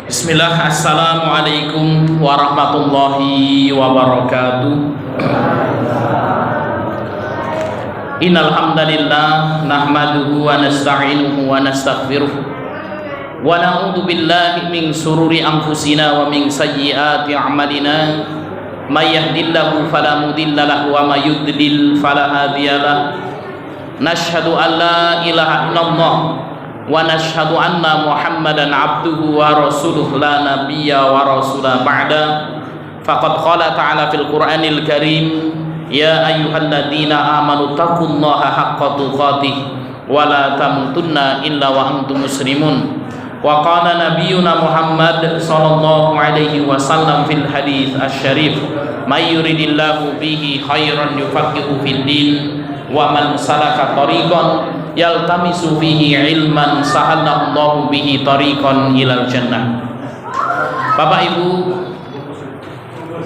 Bismillah, assalamualaikum warahmatullahi wabarakatuh. Innal hamdalillah nahmaduhu wa nasta'inuhu wa nastaghfiruh wa na'udzu billahi min shururi anfusina wa min sayyiati a'malina. May yahdihillahu fala mudilla lahu wa may yudlil fala hadiya lahu. Nashhadu an la ilaha illallah wa nashhadu anna Muhammadan abduhu wa rasuluh la nabiyya wa rasula ba'da. Faqad qala ta'ala fil Qur'anil Karim, ya ayyuhalladzina amanu taqullaha haqqa tuqatih wa la tamutunna illa wa antum muslimun. Wa qala nabiyyuna Muhammad sallallahu alaihi wasallam fil hadits asy-syarif, may yuridillahu bihi khairan yufaqihu fid din wa man salaka tariqan yaltamisu fihi ilman sahalallahu bihi tariqan ilal jannah. Bapak Ibu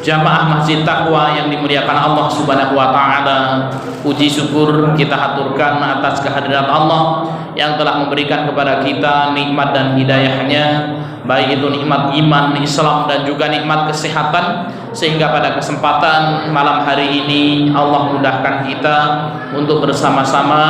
jamaah Masjid Taqwa yang dimuliakan Allah Subhanahu wa taala, puji syukur kita haturkan atas kehadiran Allah yang telah memberikan kepada kita nikmat dan hidayahnya, baik itu nikmat iman, Islam, dan juga nikmat kesehatan, sehingga pada kesempatan malam hari ini Allah mudahkan kita untuk bersama-sama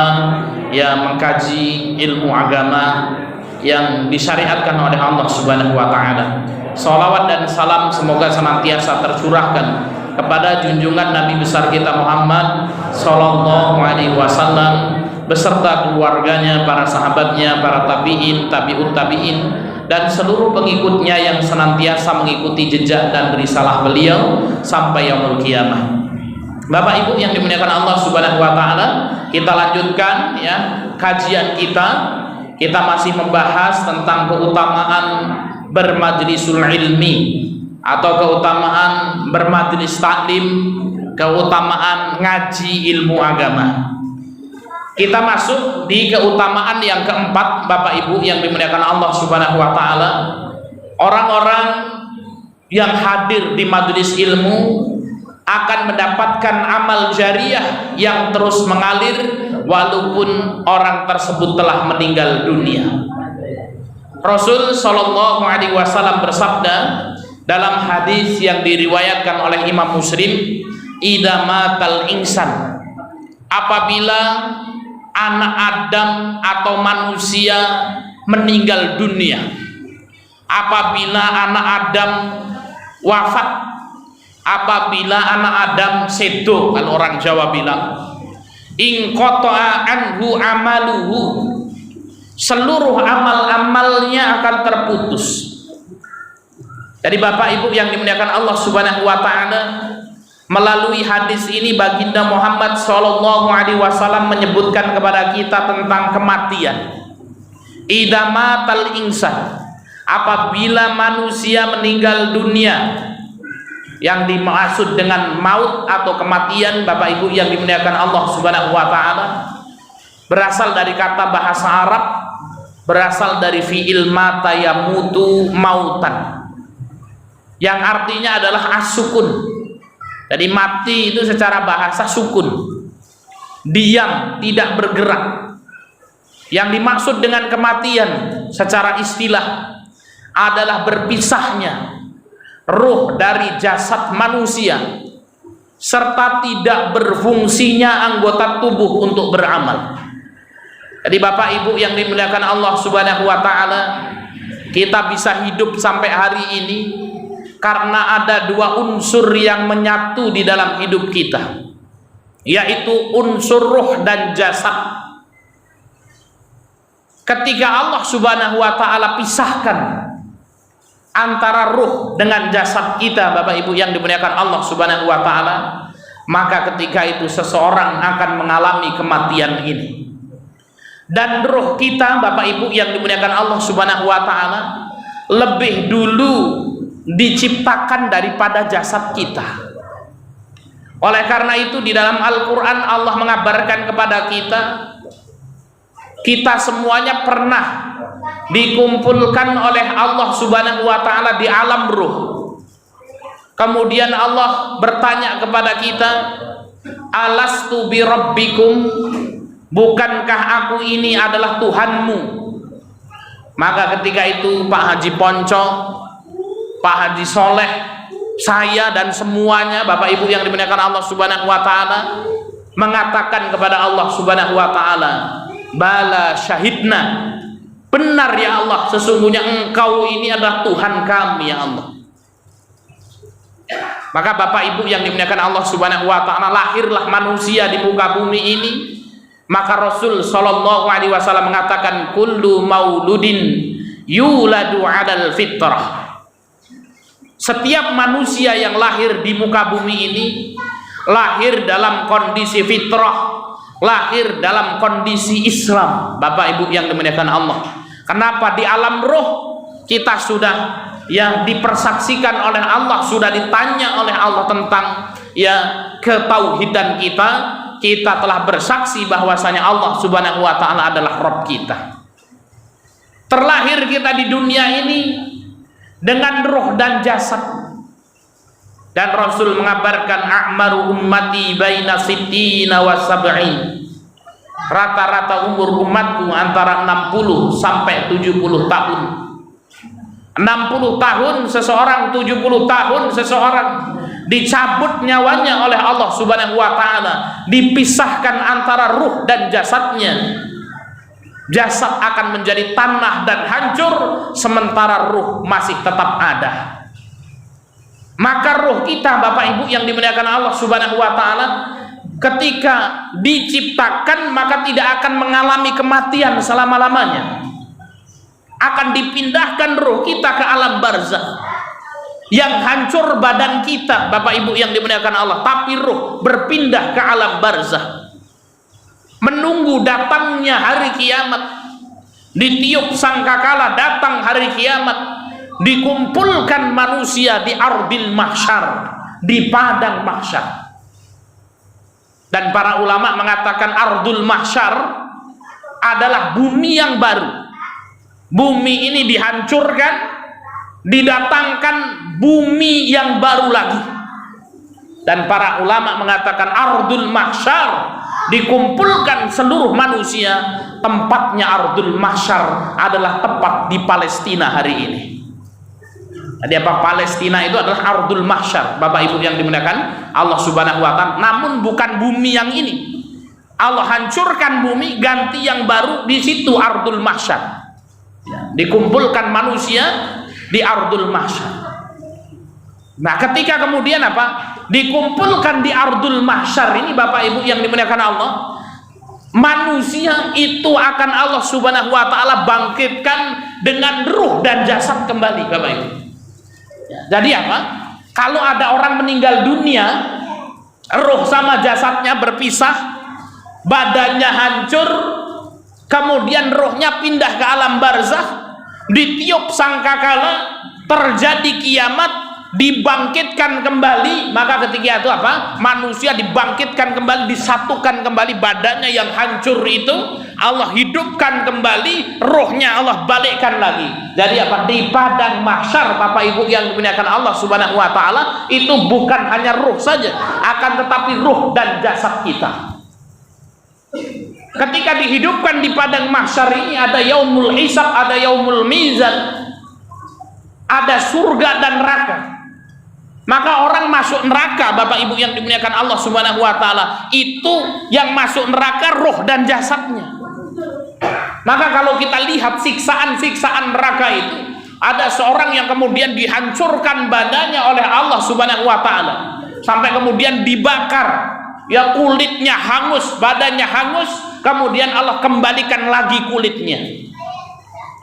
mengkaji ilmu agama yang disyariatkan oleh Allah Subhanahu wa taala. Salawat dan salam semoga senantiasa tercurahkan kepada junjungan Nabi besar kita Muhammad sallallahu alaihi wasallam beserta keluarganya, para sahabatnya, para tabi'in, tabi'ut tabi'in, dan seluruh pengikutnya yang senantiasa mengikuti jejak dan risalah beliau sampai yaumul qiyamah. Bapak Ibu yang dimuliakan Allah Subhanahu wa taala, kita lanjutkan kajian kita. Kita masih membahas tentang keutamaan bermajlisul ilmi atau keutamaan bermajlis taklim, keutamaan ngaji ilmu agama. Kita masuk di keutamaan yang keempat, Bapak Ibu yang dimuliakan Allah Subhanahu wa taala. Orang-orang yang hadir di majelis ilmu akan mendapatkan amal jariah yang terus mengalir walaupun orang tersebut telah meninggal dunia. Rasul sallallahu alaihi wasallam bersabda dalam hadis yang diriwayatkan oleh Imam Muslim, idza matal insan, apabila anak Adam atau manusia meninggal dunia, apabila anak Adam wafat, apabila anak Adam sedo, kalau orang Jawa bilang, inqata'a anhu amaluhu, seluruh amal-amalnya akan terputus. Jadi Bapak Ibu yang dimuliakan Allah Subhanahu wa taala, melalui hadis ini baginda Muhammad sallallahu alaihi wasallam menyebutkan kepada kita tentang kematian. Idza matal insan, apabila manusia meninggal dunia. Yang dimaksud dengan maut atau kematian, Bapak Ibu yang dimuliakan Allah Subhanahu wa taala, berasal dari kata bahasa Arab, berasal dari fi'il mata yamutu mautan, yang artinya adalah as-sukun. Jadi mati itu secara bahasa sukun, diam, tidak bergerak. Yang dimaksud dengan kematian secara istilah adalah berpisahnya ruh dari jasad manusia serta tidak berfungsinya anggota tubuh untuk beramal. Jadi Bapak Ibu yang dimuliakan Allah Subhanahu wa taala, kita bisa hidup sampai hari ini karena ada dua unsur yang menyatu di dalam hidup kita, yaitu unsur ruh dan jasad. Ketika Allah Subhanahu wa taala pisahkan antara ruh dengan jasad kita, Bapak Ibu yang dimuliakan Allah Subhanahu wa taala, maka ketika itu seseorang akan mengalami kematian ini. Dan ruh kita, Bapak Ibu yang dimuliakan Allah Subhanahu wa taala, lebih dulu diciptakan daripada jasad kita. Oleh karena itu di dalam Al-Qur'an Allah mengabarkan kepada kita semuanya pernah dikumpulkan oleh Allah Subhanahu wa taala di alam ruh. Kemudian Allah bertanya kepada kita, alastu bi rabbikum, bukankah aku ini adalah Tuhanmu? Maka ketika itu Pak Haji Ponco Pak Haji Soleh, saya dan semuanya Bapak Ibu yang dimuliakan Allah Subhanahu wa taala mengatakan kepada Allah Subhanahu wa taala, bala syahidna, benar ya Allah, sesungguhnya Engkau ini adalah Tuhan kami ya Allah. Maka Bapak Ibu yang dimuliakan Allah Subhanahu wa taala, lahirlah manusia di muka bumi ini. Maka Rasul sallallahu alaihi wasallam mengatakan, kullu mauludin yuladu 'alal fitrah. Setiap manusia yang lahir di muka bumi ini lahir dalam kondisi fitrah, lahir dalam kondisi Islam. Bapak Ibu yang dimuliakan Allah, kenapa di alam roh kita sudah yang dipersaksikan oleh Allah, sudah ditanya oleh Allah tentang ya ketauhidan kita, kita telah bersaksi bahwasanya Allah Subhanahu wa taala adalah Rabb kita. Terlahir kita di dunia ini dengan roh dan jasad, dan Rasul mengabarkan a'maru ummati baina sittina wa sab'in, rata-rata umur umatku antara 60 sampai 70 tahun. 60 tahun seseorang, 70 tahun seseorang, dicabut nyawanya oleh Allah Subhanahu wa taala, dipisahkan antara ruh dan jasadnya. Jasad akan menjadi tanah dan hancur, sementara ruh masih tetap ada. Maka ruh kita Bapak Ibu yang dimuliakan Allah Subhanahu wa taala, ketika diciptakan maka tidak akan mengalami kematian selama-lamanya. Akan dipindahkan ruh kita ke alam barzakh. Yang hancur badan kita Bapak Ibu yang dimuliakan Allah, tapi ruh berpindah ke alam barzakh, menunggu datangnya hari kiamat. Ditiup sangkakala datang hari kiamat, dikumpulkan manusia di ardil mahsyar, di padang mahsyar. Dan para ulama mengatakan ardul mahsyar adalah bumi yang baru. Bumi ini dihancurkan, didatangkan bumi yang baru lagi. Dan para ulama mengatakan ardul mahsyar, dikumpulkan seluruh manusia. Tempatnya ardul mahsyar adalah tepat di Palestina hari ini. Jadi apa? Palestina itu adalah ardul mahsyar Bapak Ibu yang dimuliakan Allah Subhanahu wa taala. Namun bukan bumi yang ini. Allah hancurkan bumi, ganti yang baru, di situ ardul mahsyar. Dikumpulkan manusia di ardul mahsyar. Nah, ketika kemudian apa? Dikumpulkan di ardul mahsyar ini Bapak Ibu yang dimuliakan Allah, manusia itu akan Allah Subhanahu wa taala bangkitkan dengan ruh dan jasad kembali Bapak Ibu. Jadi apa? Kalau ada orang meninggal dunia, ruh sama jasadnya berpisah, badannya hancur, kemudian ruhnya pindah ke alam barzakh, ditiup sangkakala, terjadi kiamat, dibangkitkan kembali. Maka ketika itu apa? Manusia dibangkitkan kembali, disatukan kembali badannya yang hancur itu, Allah hidupkan kembali, rohnya Allah balikkan lagi. Jadi apa? Di padang mahsyar Bapak Ibu yang dimuliakan Allah Subhanahu wa taala, itu bukan hanya ruh saja, akan tetapi ruh dan jasad kita. Ketika dihidupkan di padang mahsyar ini, ada yaumul hisab, ada yaumul mizan, ada surga dan neraka. Maka orang masuk neraka Bapak Ibu yang dimuliakan Allah Subhanahu wa taala, itu yang masuk neraka roh dan jasadnya. Maka kalau kita lihat siksaan-siksaan neraka itu, ada seorang yang kemudian dihancurkan badannya oleh Allah Subhanahu wa taala sampai kemudian dibakar, ya kulitnya hangus, badannya hangus, kemudian Allah kembalikan lagi kulitnya.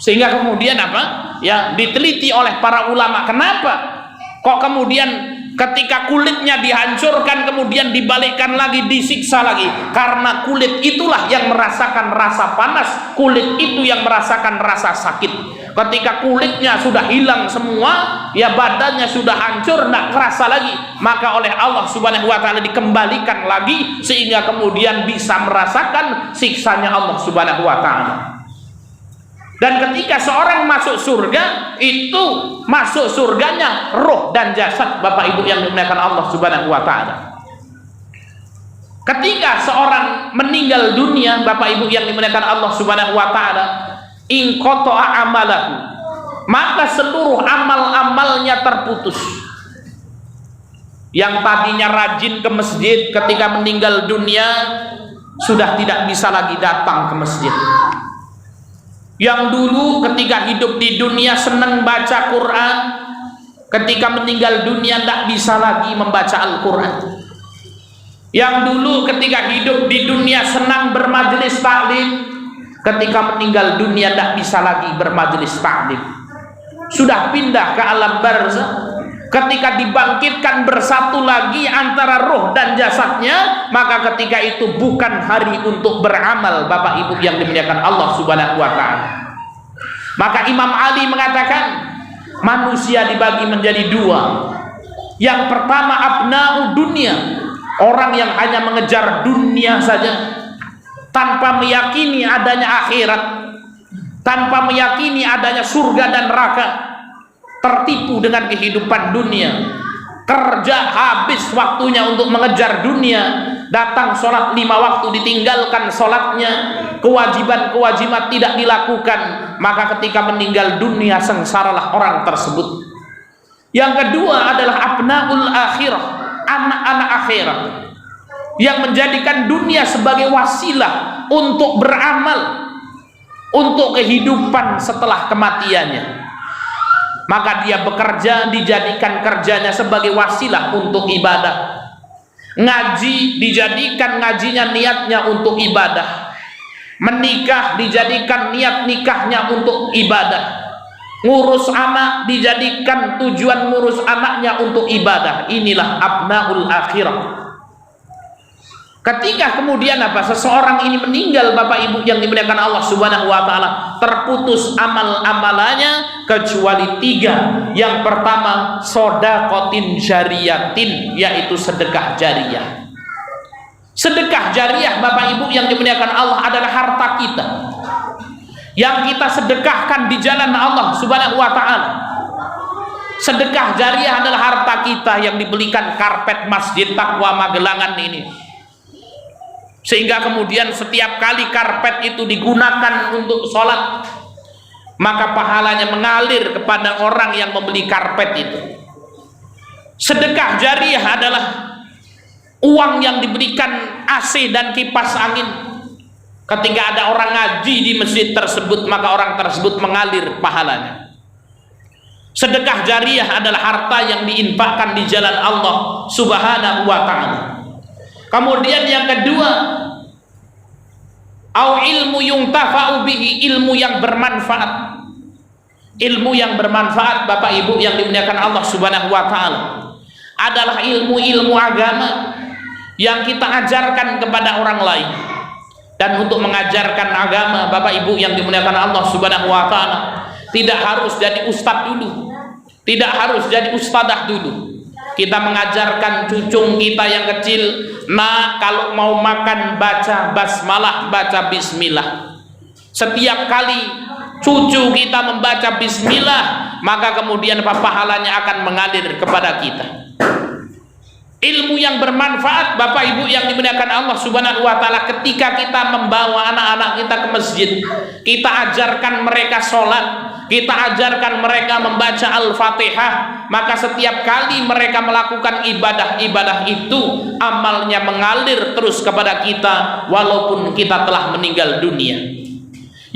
Sehingga kemudian apa? Ya diteliti oleh para ulama, kenapa kok kemudian ketika kulitnya dihancurkan kemudian dibalikkan lagi, disiksa lagi? Karena kulit itulah yang merasakan rasa panas, kulit itu yang merasakan rasa sakit. Ketika kulitnya sudah hilang semua, ya badannya sudah hancur, tidak kerasa lagi, maka oleh Allah Subhanahu wa taala dikembalikan lagi sehingga kemudian bisa merasakan siksanya Allah Subhanahu wa taala. Dan ketika seorang masuk surga, itu masuk surganya roh dan jasad Bapak Ibu yang dimuliakan Allah Subhanahu wa taala. Ketika seorang meninggal dunia Bapak Ibu yang dimuliakan Allah Subhanahu wa taala, in qata'a amalahu, maka seluruh amal-amalnya terputus. Yang tadinya rajin ke masjid ketika meninggal dunia sudah tidak bisa lagi datang ke masjid. Yang dulu ketika hidup di dunia senang baca Quran, ketika meninggal dunia tidak bisa lagi membaca Al-Quran. Yang dulu ketika hidup di dunia senang bermajelis taklim, ketika meninggal dunia tidak bisa lagi bermajelis taklim. Sudah pindah ke alam barzakh. Ketika dibangkitkan bersatu lagi antara roh dan jasadnya, maka ketika itu bukan hari untuk beramal, Bapak Ibu yang dimuliakan Allah Subhanahu wa Ta'ala. Maka Imam Ali mengatakan, manusia dibagi menjadi dua. Yang pertama abna'u dunia, orang yang hanya mengejar dunia saja tanpa meyakini adanya akhirat, tanpa meyakini adanya surga dan neraka, tertipu dengan kehidupan dunia, kerja habis waktunya untuk mengejar dunia, datang sholat 5 waktu ditinggalkan sholatnya, kewajiban-kewajiban tidak dilakukan, maka ketika meninggal dunia sengsaralah orang tersebut. Yang kedua adalah abnaul akhirah, anak-anak akhirat, yang menjadikan dunia sebagai wasilah untuk beramal, untuk kehidupan setelah kematiannya. Maka dia bekerja, dijadikan kerjanya sebagai wasilah untuk ibadah. Ngaji, dijadikan ngajinya niatnya untuk ibadah. Menikah, dijadikan niat nikahnya untuk ibadah. Ngurus anak, dijadikan tujuan ngurus anaknya untuk ibadah. Inilah abnaul akhirah. Ketika kemudian seseorang ini meninggal, Bapak Ibu yang dimuliakan Allah Subhanahu wa Ta'ala, terputus amal-amalannya kecuali 3. Yang pertama shadaqatin jariyatin, yaitu sedekah jariah. Sedekah jariah, Bapak Ibu yang dimuliakan Allah, adalah harta kita yang kita sedekahkan di jalan Allah Subhanahu wa Ta'ala. Sedekah jariah adalah harta kita yang dibelikan karpet Masjid Taqwa Magelangan ini, sehingga kemudian setiap kali karpet itu digunakan untuk sholat, maka pahalanya mengalir kepada orang yang membeli karpet itu. Sedekah jariah adalah uang yang diberikan AC dan kipas angin. Ketika ada orang ngaji di masjid tersebut, maka orang tersebut mengalir pahalanya. Sedekah jariah adalah harta yang diinfakkan di jalan Allah Subhanahu wa Ta'ala. Kemudian yang kedua, au ilmu yuntafa'u bihi, ilmu yang bermanfaat. Ilmu yang bermanfaat, Bapak Ibu yang dimuliakan Allah Subhanahu wa Ta'ala, adalah ilmu-ilmu agama yang kita ajarkan kepada orang lain. Dan untuk mengajarkan agama, Bapak Ibu yang dimuliakan Allah Subhanahu wa Ta'ala, tidak harus jadi ustadz dulu, tidak harus jadi ustadzah dulu. Kita mengajarkan cucu kita yang kecil, nah kalau mau makan baca basmalah, baca bismillah. Setiap kali cucu kita membaca bismillah, maka kemudian pahalanya akan mengalir kepada kita. Ilmu yang bermanfaat, Bapak Ibu yang dimuliakan Allah Subhanahu wa Ta'ala, ketika kita membawa anak-anak kita ke masjid, kita ajarkan mereka sholat, kita ajarkan mereka membaca Al-Fatihah, maka setiap kali mereka melakukan ibadah-ibadah itu, amalnya mengalir terus kepada kita walaupun kita telah meninggal dunia.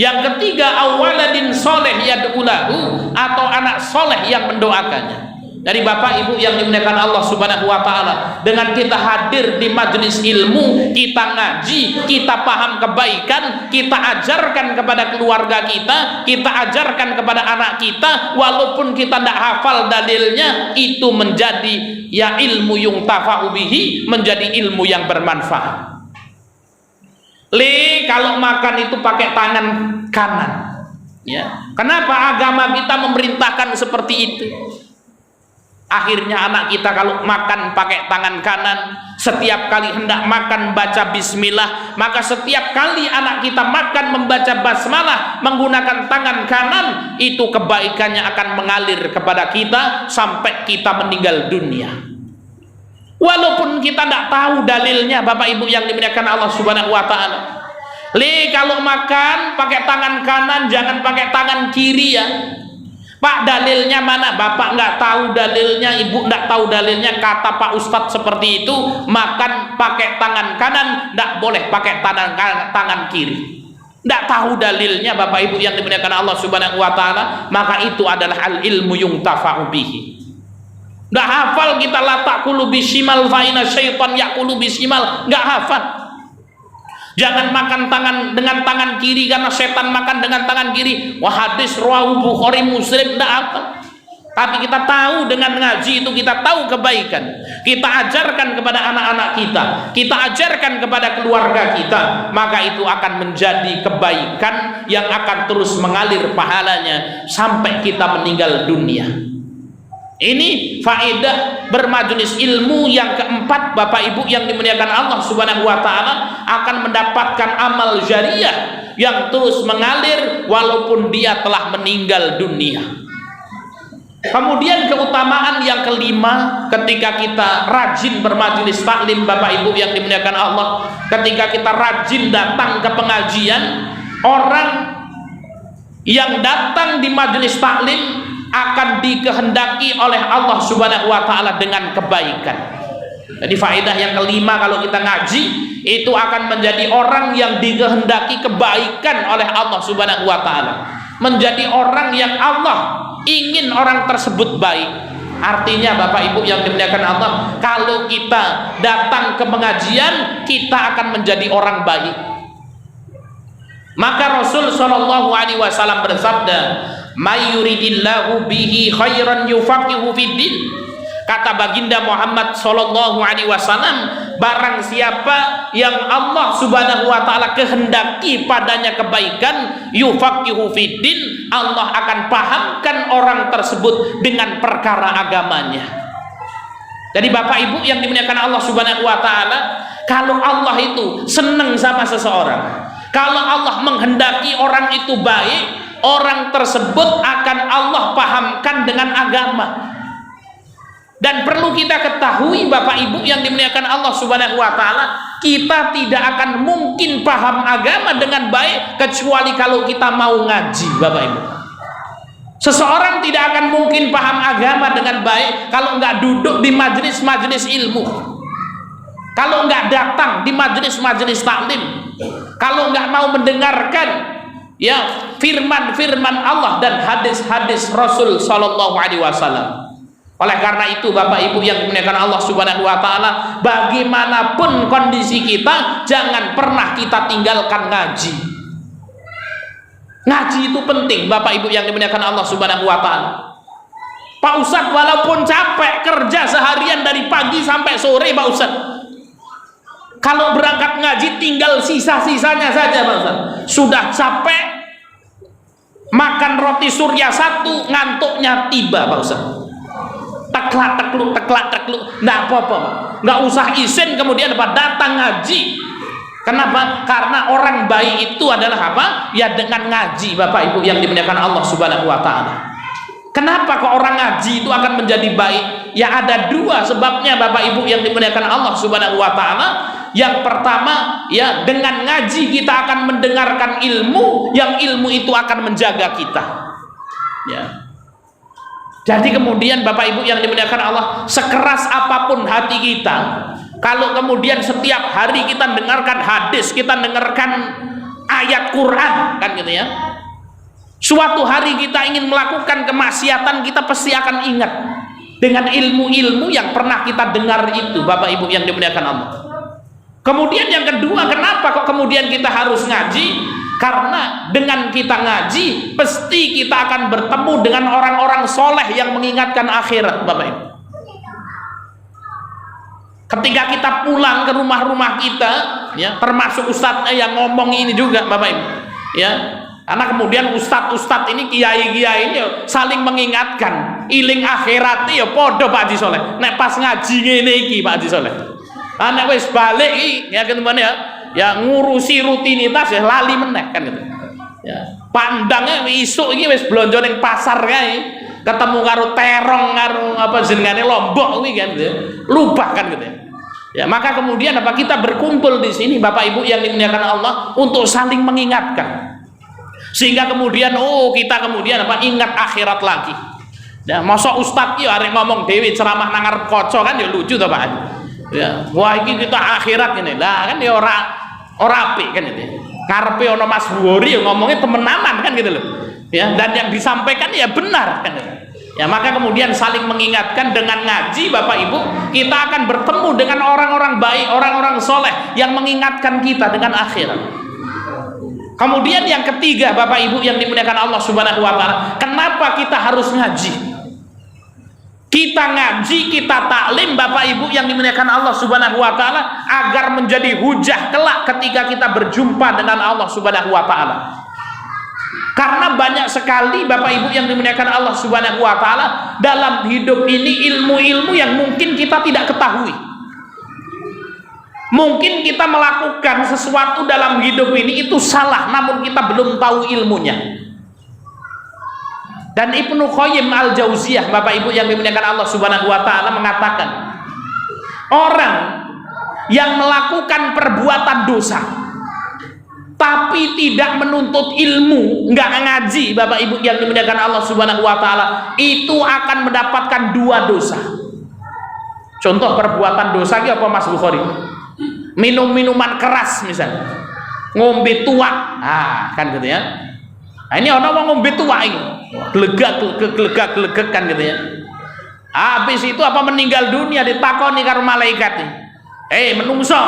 Yang ketiga, awaladin soleh yad'ulahu, atau anak soleh yang mendoakannya. Dari Bapak Ibu yang dimuliakan Allah Subhanahu wa Ta'ala, dengan kita hadir di majelis ilmu, kita ngaji, kita paham kebaikan, kita ajarkan kepada keluarga kita ajarkan kepada anak kita, walaupun kita tidak hafal dalilnya, itu menjadi ya ilmu yuntafa'u bihi, menjadi ilmu yang bermanfaat. Kalau makan itu pakai tangan kanan, ya. Kenapa agama kita memerintahkan seperti itu? Akhirnya anak kita kalau makan pakai tangan kanan, setiap kali hendak makan baca bismillah, maka setiap kali anak kita makan membaca basmalah menggunakan tangan kanan, itu kebaikannya akan mengalir kepada kita sampai kita meninggal dunia. Walaupun kita tidak tahu dalilnya, Bapak Ibu yang dimuliakan Allah Subhanahu wa Ta'ala. Kalau makan pakai tangan kanan, jangan pakai tangan kiri, ya. Pak, dalilnya mana? Bapak nggak tahu dalilnya, ibu nggak tahu dalilnya. Kata Pak Ustadz seperti itu, makan pakai tangan kanan, nggak boleh pakai tangan kiri. Nggak tahu dalilnya, Bapak Ibu yang dimuliakan Allah Subhanahu wa Ta'ala, maka itu adalah al ilmu yuntafa'u bihi. Nggak hafal kita, la ta'kulu bishimal fa inna syaitan ya'kulu bishimal, nggak hafal. Jangan makan dengan tangan kiri karena setan makan dengan tangan kiri. Wah, hadis rawahu Bukhari Muslim, tidak apa. Tapi kita tahu dengan ngaji itu kita tahu kebaikan. Kita ajarkan kepada anak-anak kita ajarkan kepada keluarga kita, maka itu akan menjadi kebaikan yang akan terus mengalir pahalanya sampai kita meninggal dunia. Ini faedah bermajelis ilmu yang keempat, Bapak Ibu yang dimuliakan Allah Subhanahu wa Ta'ala, akan mendapatkan amal jariah yang terus mengalir walaupun dia telah meninggal dunia. Kemudian keutamaan yang kelima, ketika kita rajin bermajelis taklim, Bapak Ibu yang dimuliakan Allah, ketika kita rajin datang ke pengajian, orang yang datang di majelis taklim akan dikehendaki oleh Allah Subhanahu wa Ta'ala dengan kebaikan. Jadi faedah yang kelima, kalau kita ngaji itu akan menjadi orang yang dikehendaki kebaikan oleh Allah Subhanahu wa Ta'ala, menjadi orang yang Allah ingin orang tersebut baik. Artinya Bapak Ibu yang dimuliakan Allah, kalau kita datang ke pengajian, kita akan menjadi orang baik. Maka Rasul Shallallahu Alaihi Wasallam bersabda, "May yuridillahu bihi khairan yufaqihu fiddin." Kata baginda Muhammad Shallallahu Alaihi Wasallam, barang siapa yang Allah Subhanahu wa Ta'ala kehendaki padanya kebaikan, yufaqihu fiddin, Allah akan pahamkan orang tersebut dengan perkara agamanya. Jadi Bapak Ibu yang dimuliakan Allah Subhanahu wa Ta'ala, kalau Allah itu senang sama seseorang, kalau Allah menghendaki orang itu baik, orang tersebut akan Allah pahamkan dengan agama. Dan perlu kita ketahui Bapak Ibu yang dimuliakan Allah Subhanahu wa Ta'ala, kita tidak akan mungkin paham agama dengan baik kecuali kalau kita mau ngaji, Bapak Ibu. Seseorang tidak akan mungkin paham agama dengan baik kalau nggak duduk di majelis-majelis ilmu, kalau nggak datang di majelis-majelis taklim, kalau nggak mau mendengarkan ya firman-firman Allah dan hadis-hadis Rasul Shallallahu Alaihi Wasallam. Oleh karena itu Bapak Ibu yang dimuliakan Allah Subhanahu wa Ta'ala, bagaimanapun kondisi kita, jangan pernah kita tinggalkan ngaji. Ngaji itu penting Bapak Ibu yang dimuliakan Allah Subhanahu wa Ta'ala. Pak Ustadz, walaupun capek kerja seharian dari pagi sampai sore, Pak Ustadz, kalau berangkat ngaji tinggal sisa-sisanya saja, Pak Ustadz. Sudah capek, makan roti surya satu, ngantuknya tiba, Pak Ustadz. Teklak tekluk, nggak apa-apa, nggak usah izin kemudian datang ngaji. Kenapa? Karena orang baik itu adalah apa? Ya dengan ngaji, Bapak Ibu yang dimuliakan Allah Subhanahu wa Ta'ala. Kenapa kok orang ngaji itu akan menjadi baik? Ya ada dua sebabnya Bapak Ibu yang dimuliakan Allah Subhanahu wa Ta'ala. Yang pertama, ya dengan ngaji kita akan mendengarkan ilmu, yang ilmu itu akan menjaga kita. Ya. Jadi kemudian Bapak Ibu yang dimuliakan Allah, sekeras apapun hati kita, kalau kemudian setiap hari kita dengarkan hadis, kita dengarkan ayat Quran, kan gitu ya, suatu hari kita ingin melakukan kemaksiatan, kita pasti akan ingat dengan ilmu-ilmu yang pernah kita dengar itu, Bapak Ibu yang dimuliakan Allah. Kemudian yang kedua, kenapa kok kemudian kita harus ngaji? Karena dengan kita ngaji, pasti kita akan bertemu dengan orang-orang soleh yang mengingatkan akhirat, Bapak Ibu. Ketika kita pulang ke rumah-rumah kita, ya, termasuk ustadz yang ngomong ini juga, Bapak Ibu, ya, karena kemudian ustadz ini, kiai-kiai ini saling mengingatkan, iling akhirat ya podo Pak Haji Soleh. Nek pas ngaji ngene iki Pak Haji Soleh, nek wis balik iki ya teman ya ngurusi rutinitas ya lali meneh kan gitu. Ya, pandangnya isuk iki wis blonjo ning pasar kae, ketemu karo terong karo apa jenengane Lombok kuwi kan gitu. Lubah kan gitu. Ya, maka kemudian apa kita berkumpul di sini Bapak Ibu yang dimuliakan Allah untuk saling mengingatkan. sehingga kemudian kita kemudian ingat akhirat lagi. Ya, masa ustadz ya arek ngomong dewi ceramah nang ngarep kaca kan ya lucu to Pak. Ya, wah iki kita akhirat ini. Lah kan ya ora apik kan itu. Karepe ana Mas Buhori ya ngomongnya temenanan kan gitu loh. Ya, dan yang disampaikan ya benar kan. Ya, maka kemudian saling mengingatkan dengan ngaji Bapak Ibu, kita akan bertemu dengan orang-orang baik, orang-orang soleh yang mengingatkan kita dengan akhirat. Kemudian yang ketiga Bapak Ibu yang dimuliakan Allah Subhanahu wa taala, kenapa kita harus ngaji? Kita ngaji, kita taklim Bapak Ibu yang dimuliakan Allah Subhanahu wa taala agar menjadi hujah kelak ketika kita berjumpa dengan Allah Subhanahu wa taala. Karena banyak sekali Bapak Ibu yang dimuliakan Allah Subhanahu wa taala dalam hidup ini ilmu-ilmu yang mungkin kita tidak ketahui. Mungkin kita melakukan sesuatu dalam hidup ini itu salah, namun kita belum tahu ilmunya. Dan Ibnu Qayyim al-Jauziyah Bapak Ibu yang dimuliakan Allah Subhanahu wa taala mengatakan, orang yang melakukan perbuatan dosa tapi tidak menuntut ilmu, nggak ngaji Bapak Ibu yang dimuliakan Allah Subhanahu wa taala, itu akan mendapatkan dua dosa. Contoh perbuatan dosa iki apa Mas Bukhari? Minum minuman keras misalnya, ngombe tua, kan gitu ya. Nah, ini orang mau ngombe tua ini, gelegak kan gitu ya. Habis itu apa meninggal dunia ditakoni karo malaikat nih, menungso,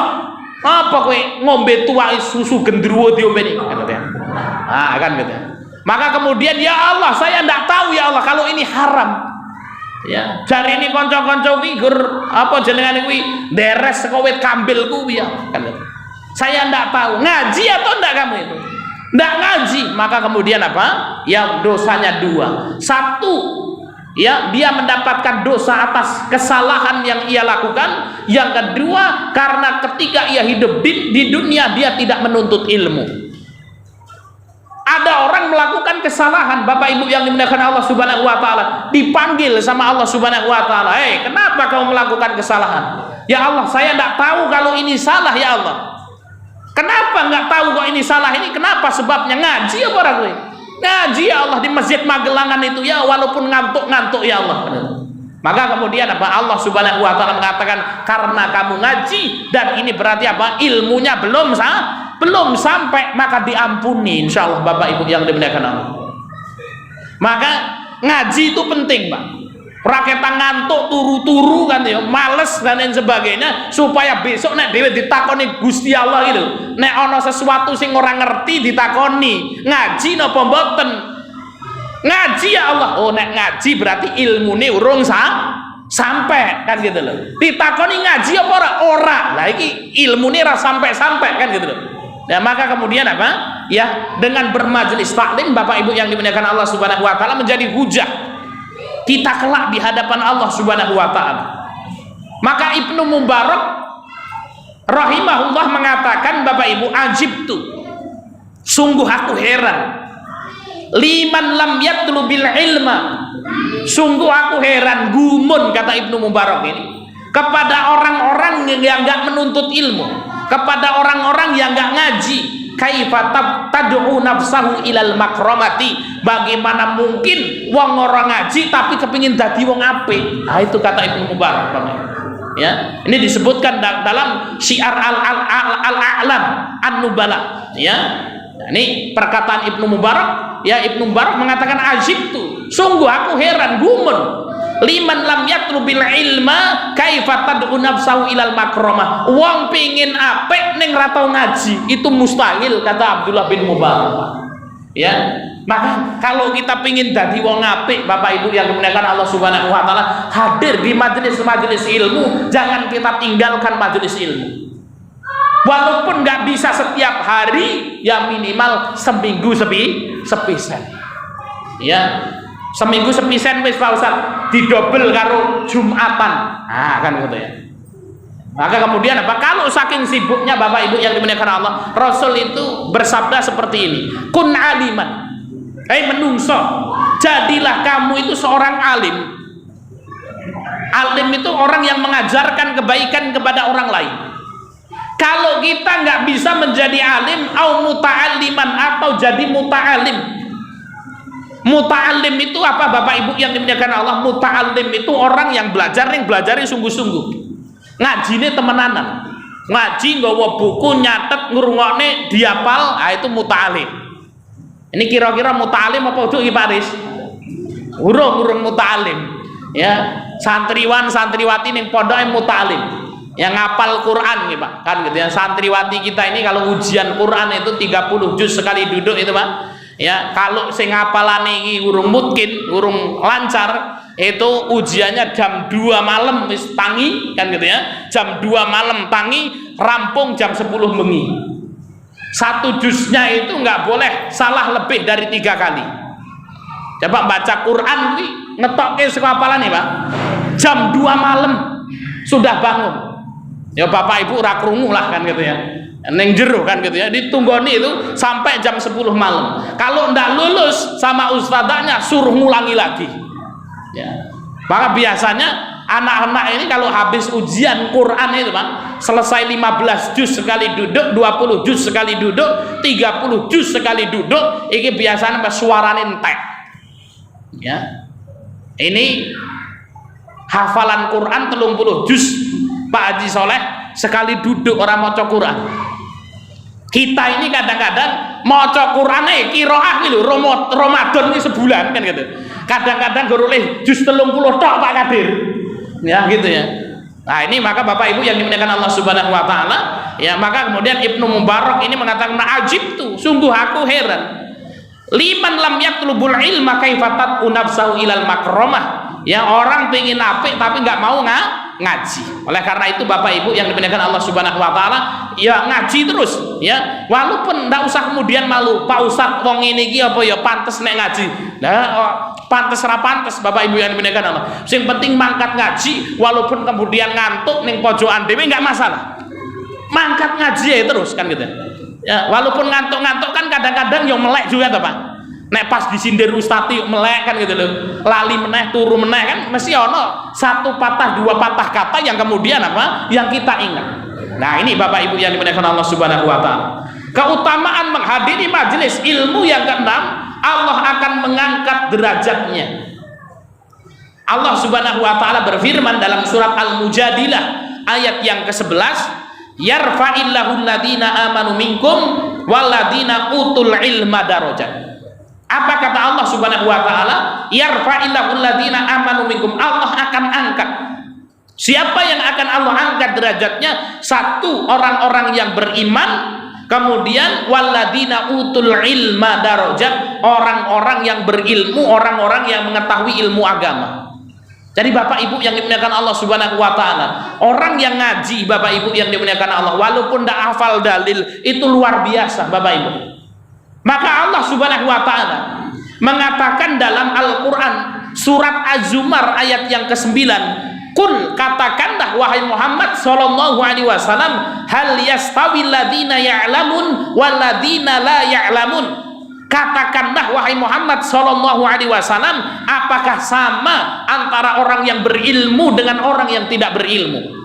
apa kowe ngombe tua susu gendruwo diombe nih, kan gitu ya. Kan gitu ya. Maka kemudian ya Allah, saya tidak tahu ya Allah kalau ini haram. Ya, jari ini konco-konco figur apa jenengan kuwi deres saka wit kambil kuwi ya kan. Saya ndak tahu ngaji atau ndak kamu itu ndak ngaji, maka kemudian apa ya dosanya dua. Satu ya dia mendapatkan dosa atas kesalahan yang ia lakukan. Yang kedua karena ketika ia hidup di dunia dia tidak menuntut ilmu. Ada orang melakukan kesalahan Bapak Ibu yang dimuliakan Allah Subhanahu wa taala, dipanggil sama Allah Subhanahu wa taala, kenapa kamu melakukan kesalahan? Ya Allah, saya tidak tahu kalau ini salah ya Allah. Kenapa nggak tahu kok ini salah ini? Kenapa sebabnya? Ngaji ya orang gue. Ngaji ya Allah di Masjid Magelangan itu ya, walaupun ngantuk-ngantuk ya Allah. Maka kemudian apa? Allah Subhanahu wa taala mengatakan karena kamu ngaji dan ini berarti apa? Ilmunya belum sampai, maka diampuni insyaallah Bapak Ibu yang dimuliakan Allah. Maka ngaji itu penting Pak. Raketa ngantuk turu-turu kan ya, males dan lain sebagainya, supaya besok nek dhewe ditakoni Gusti Allah gitu. Nek ana sesuatu sing ora ngerti ditakoni, ngaji napa mboten? Ngaji ya Allah. Oh nek ngaji berarti ilmune urung sampai kan gitu loh. Ditakoni ngaji apa ora? Lah iki ilmune ora sampai-sampai kan gitu loh. Nah, maka kemudian apa? Ya, dengan bermajelis taklim Bapak Ibu yang dimuliakan Allah Subhanahu wa taala menjadi hujah kita kelak di hadapan Allah Subhanahu wa taala. Maka Ibnu Mubarak rahimahullah mengatakan Bapak Ibu, ajibtu, sungguh aku heran, liman lam yatlubil ilma, sungguh aku heran, gumun kata Ibnu Mubarak ini kepada orang-orang yang enggak menuntut ilmu, kepada orang-orang yang enggak ngaji. Kaifa tad'u nafsahu ilal makramati, bagaimana mungkin wong ora ngaji tapi kepingin dadi wong apik. Itu kata Ibnu Mubarak. Ya, ini disebutkan dalam Syiar al-A'lam an-Nubala. Ya, ini perkataan Ibnu Mubarak. Ya, Ibnu Mubarak mengatakan ajibtu, sungguh aku heran, gumun, liman lam yatlubil ilma kaifa tad'u nafsahu ilal makramah. Wong pengin apik ning ra tau ngaji, itu mustahil kata Abdullah bin Mubarak. Ya, maka kalau kita pengin dadi wong apik Bapak Ibu yang dimuliakan Allah Subhanahu wa taala, hadir di majelis-majelis ilmu, jangan kita tinggalkan majelis ilmu. Walaupun nggak bisa setiap hari, ya minimal seminggu sepisen. Ya, seminggu sepisen wis Pak Ustaz, didobel karo Jumatan. Kan gitu ya. Maka kemudian apa? Kalau saking sibuknya Bapak Ibu yang dimuliakan Allah, Rasul itu bersabda seperti ini, kun aliman, menungso, jadilah kamu itu seorang alim. Alim itu orang yang mengajarkan kebaikan kepada orang lain. Kalau kita nggak bisa menjadi alim au muta'alliman atau jadi muta'alim. Muta'alim itu apa Bapak Ibu yang dimuliakan Allah? Muta'alim itu orang yang belajarnya sungguh-sungguh. Ngajine temenanan. Ngaji nggawa buku, nyatet, ngrungokne, diapal, itu muta'alim. Ini kira-kira muta'alim apa udah iki Pak Riz? Urung muta'alim. Ya, santriwati ning pondoke muta'alim. Yang ngapal Quran nih Pak, kan gitu ya. Santriwati kita ini kalau ujian Quran itu 30 juz sekali duduk itu Pak. Ya, kalau sing ngapalane iki urung lancar, itu ujiannya jam 2 malam wis tangi kan gitu ya. Jam 2 malam tangi, rampung jam 10 bengi. Satu juznya itu nggak boleh salah lebih dari 3 kali. Coba baca Quran ini ngetokke sekapalan nih Pak. Jam 2 malam sudah bangun. Ya Bapak Ibu ora krungu lah kan gitu ya. Neng jero kan gitu ya. Ditunggoni itu sampai jam 10 malam. Kalau ndak lulus sama ustadzanya suruh ngulangi lagi. Ya. Maka biasanya anak-anak ini kalau habis ujian Quran itu Pak, selesai 15 juz sekali duduk, 20 juz sekali duduk, 30 juz sekali duduk, ini biasanya pas suarane entek. Ya. Ini hafalan Quran 30 juz Pak Haji Soleh sekali duduk orang maca Quran. Kita ini kadang-kadang maca Qurane qiraah iki lho Ramadan iki sebulan kan gitu. Kadang-kadang gak oleh juz 30 tok Pak Kadir. Ya gitu ya. Nah, ini maka Bapak Ibu yang dimuliakan Allah Subhanahu wa taala, ya maka kemudian Ibnu Mubarak ini mengatakan ajibtu, sungguh aku heran. Liman lam yatlubul ilma kaifatat unafsahu ilal makramah. Ya orang pengen apik tapi nggak mau ngaji. Oleh karena itu Bapak Ibu yang dimuliakan Allah Subhanahu wa taala, ya ngaji terus ya. Walaupun ndak usah kemudian malu, Pak Ustaz wong ini iki apa ya pantes nek ngaji. Nah, pantes ra pantes Bapak Ibu yang dimuliakan Allah. Sing penting mangkat ngaji walaupun kemudian ngantuk ning pojokan dhewe enggak masalah. Mangkat ngaji ya terus kan gitu. Ya, walaupun ngantuk-ngantuk kan kadang-kadang yang melek juga toh Pak. Nek pas disindir ustadz yuk melek kan gitu loh, lali meneh turu meneh kan mesti ono satu patah dua patah kata yang kemudian apa yang kita ingat. Nah ini Bapak Ibu yang dimuliakan Allah Subhanahu wa taala, keutamaan menghadiri majelis ilmu yang keenam, Allah akan mengangkat derajatnya. Allah Subhanahu wa taala berfirman dalam surat Al-Mujadilah ayat yang ke-11, yarfa'illahu alladhina amanu minkum walladhina utul ilma darajat. Apa kata Allah Subhanahu wa taala? Yarfa'illahu alladhina amanu minkum. Allah akan angkat. Siapa yang akan Allah angkat derajatnya? Satu, orang-orang yang beriman, kemudian walladhina utul ilma darajat, orang-orang yang berilmu, orang-orang yang mengetahui ilmu agama. Jadi Bapak Ibu yang dimuliakan Allah Subhanahu wa taala, orang yang ngaji Bapak Ibu yang dimuliakan Allah, walaupun tidak hafal dalil, itu luar biasa Bapak Ibu. Maka Allah Subhanahu wa taala mengatakan dalam Al-Qur'an surat Az-Zumar ayat yang ke-9, "Qul katakanlah wahai Muhammad sallallahu alaihi wasallam, hal yastawil ladzina ya'lamun wal ladzina la ya'lamun." Katakanlah wahai Muhammad sallallahu alaihi wasallam, apakah sama antara orang yang berilmu dengan orang yang tidak berilmu?